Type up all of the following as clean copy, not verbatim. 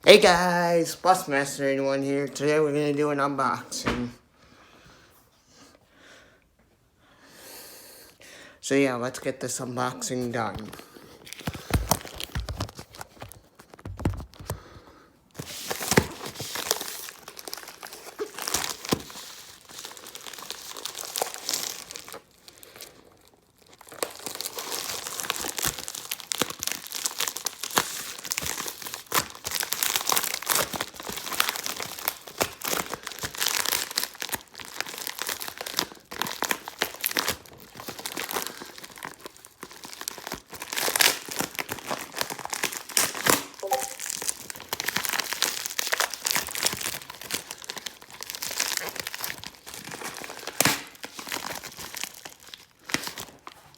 Hey guys, Busmaster81 here. Today we're going to do an unboxing. So yeah, let's get this unboxing done.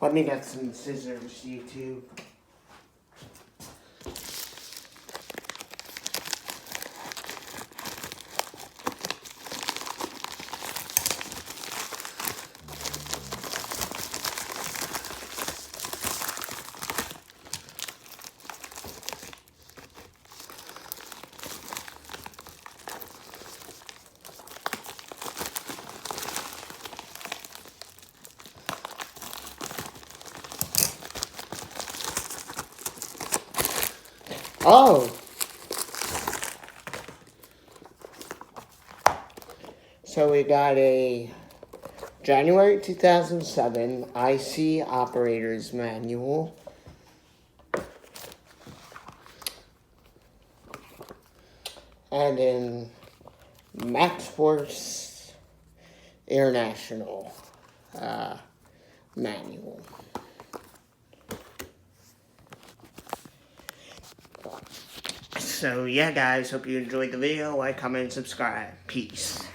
Let me get some scissors, YouTube. Oh! So we got a January 2007 IC Operator's Manual. And in MAXXFORCE International Manual. So yeah guys, hope you enjoyed the video. Like, comment, and subscribe. Peace.